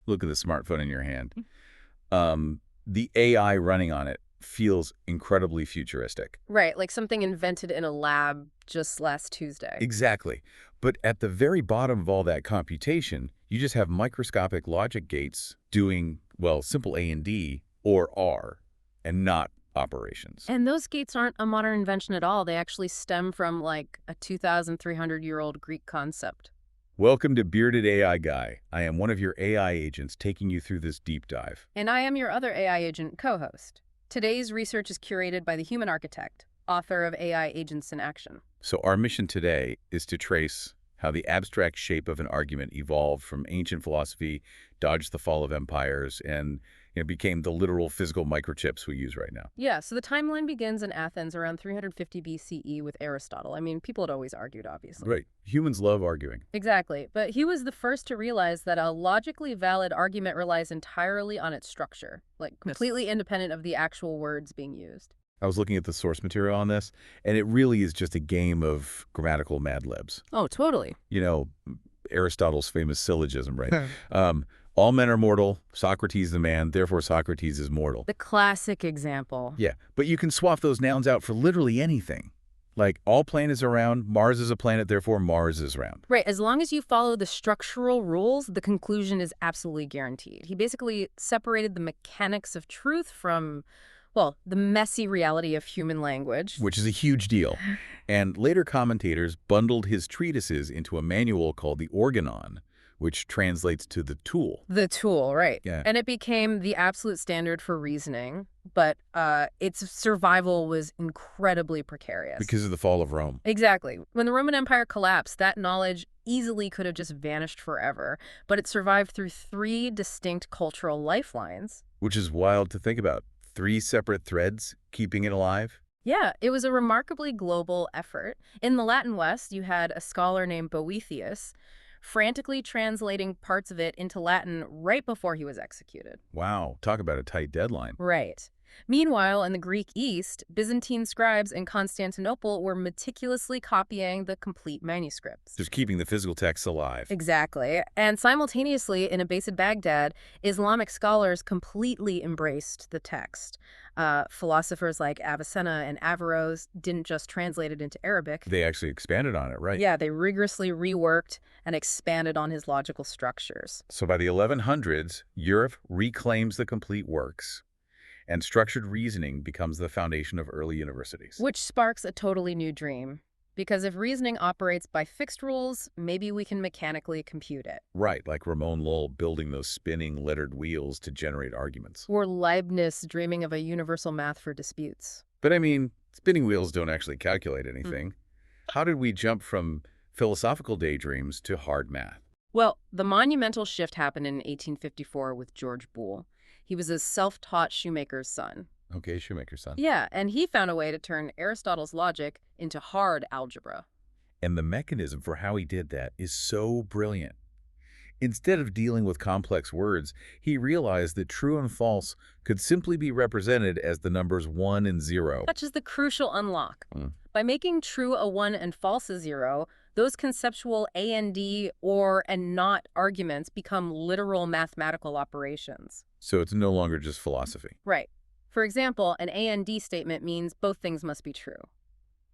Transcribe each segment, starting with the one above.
Look at the smartphone in your hand. The AI running on it feels incredibly futuristic. Right, like something invented in a lab just last Tuesday. Exactly. But at the very bottom of all that computation, you just have microscopic logic gates doing, well, simple A and D or R, and not operations. And those gates aren't a modern invention at all. They actually stem from like a 2,300-year-old Greek concept. Welcome to Bearded AI Guy. I am one of your AI agents taking you through this deep dive. And I am your other AI agent co-host. Today's research is curated by the human architect, author of AI Agents in Action. So our mission today is to trace how the abstract shape of an argument evolved from ancient philosophy, dodged the fall of empires, and became the literal physical microchips we use right now. Yeah, so the timeline begins in Athens around 350 BCE with Aristotle. I mean, people had always argued, obviously. Right. Humans love arguing. Exactly. But he was the first to realize that a logically valid argument relies entirely on its structure, like completely independent of the actual words being used. I was looking at the source material on this, and it really is just a game of grammatical mad libs. Oh, totally. Aristotle's famous syllogism, right? All men are mortal, Socrates the man, therefore Socrates is mortal. The classic example. Yeah, but you can swap those nouns out for literally anything. Like, all planets are round, Mars is a planet, therefore Mars is round. Right, as long as you follow the structural rules, the conclusion is absolutely guaranteed. He basically separated the mechanics of truth from, well, the messy reality of human language. Which is a huge deal. And later commentators bundled his treatises into a manual called the Organon, which translates to the tool. The tool, right. Yeah. And it became the absolute standard for reasoning, but its survival was incredibly precarious. Because of the fall of Rome. Exactly. When the Roman Empire collapsed, that knowledge easily could have just vanished forever, but it survived through 3 distinct cultural lifelines. Which is wild to think about. 3 separate threads keeping it alive. Yeah, it was a remarkably global effort. In the Latin West, you had a scholar named Boethius frantically translating parts of it into Latin right before he was executed. Wow, talk about a tight deadline. Right. Meanwhile, in the Greek East, Byzantine scribes in Constantinople were meticulously copying the complete manuscripts. Just keeping the physical texts alive. Exactly. And simultaneously, in Abbasid Baghdad, Islamic scholars completely embraced the text. Philosophers like Avicenna and Averroes didn't just translate it into Arabic. They actually expanded on it, right? Yeah, they rigorously reworked and expanded on his logical structures. So by the 1100s, Europe reclaims the complete works, and structured reasoning becomes the foundation of early universities. Which sparks a totally new dream. Because if reasoning operates by fixed rules, maybe we can mechanically compute it. Right, like Ramon Llull building those spinning lettered wheels to generate arguments. Or Leibniz dreaming of a universal math for disputes. But I mean, spinning wheels don't actually calculate anything. How did we jump from philosophical daydreams to hard math? Well, the monumental shift happened in 1854 with George Boole. He was a self-taught shoemaker's son. Okay, shoemaker's son. Yeah, and he found a way to turn Aristotle's logic into hard algebra. And the mechanism for how he did that is so brilliant. Instead of dealing with complex words, he realized that true and false could simply be represented as the numbers 1 and 0. Such is the crucial unlock. By making true a 1 and false a 0, those conceptual A and D or and not arguments become literal mathematical operations. So it's no longer just philosophy. Right. For example, an A and D statement means both things must be true.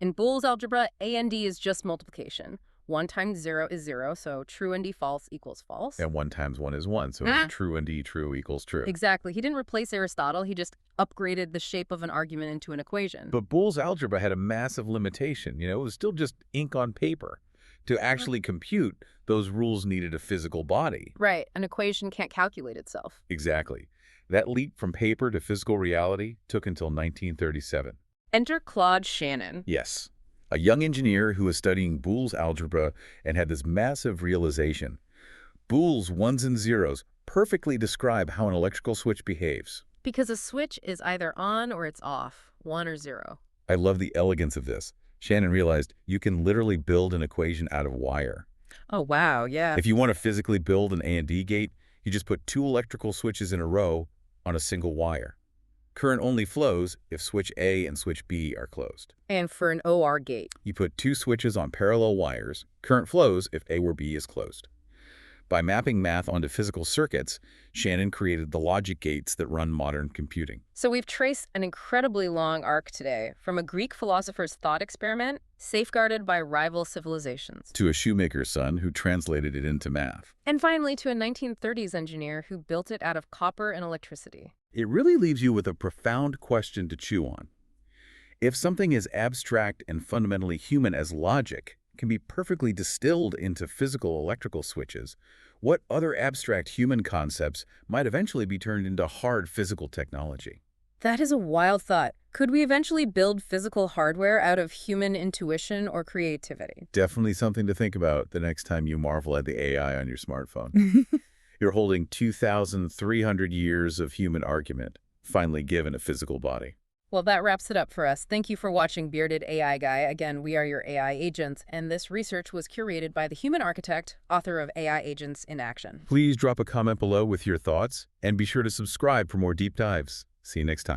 In Boole's algebra, A and D is just multiplication. 1 times 0 is 0, so true and D false equals false. And 1 times 1 is 1, so true and D true equals true. Exactly. He didn't replace Aristotle, he just upgraded the shape of an argument into an equation. But Boole's algebra had a massive limitation. It was still just ink on paper. To actually compute, those rules needed a physical body. Right. An equation can't calculate itself. Exactly. That leap from paper to physical reality took until 1937. Enter Claude Shannon. Yes. A young engineer who was studying Boole's algebra and had this massive realization. Boole's 1s and 0s perfectly describe how an electrical switch behaves. Because a switch is either on or it's off, 1 or 0. I love the elegance of this. Shannon realized you can literally build an equation out of wire. Oh, wow, yeah. If you want to physically build an A and D gate, you just put 2 electrical switches in a row on a single wire. Current only flows if switch A and switch B are closed. And for an OR gate, you put 2 switches on parallel wires. Current flows if A or B is closed. By mapping math onto physical circuits, Shannon created the logic gates that run modern computing. So we've traced an incredibly long arc today, from a Greek philosopher's thought experiment safeguarded by rival civilizations, To a shoemaker's son who translated it into math. and finally to a 1930s engineer who built it out of copper and electricity. It really leaves you with a profound question to chew on. If something as abstract and fundamentally human as logic can be perfectly distilled into physical electrical switches, what other abstract human concepts might eventually be turned into hard physical technology? That is a wild thought. Could we eventually build physical hardware out of human intuition or creativity? Definitely something to think about the next time you marvel at the AI on your smartphone. You're holding 2,300 years of human argument, finally given a physical body. Well, that wraps it up for us. Thank you for watching Bearded AI Guy. Again, we are your AI agents, and this research was curated by the human architect, author of AI Agents in Action. Please drop a comment below with your thoughts, and be sure to subscribe for more deep dives. See you next time.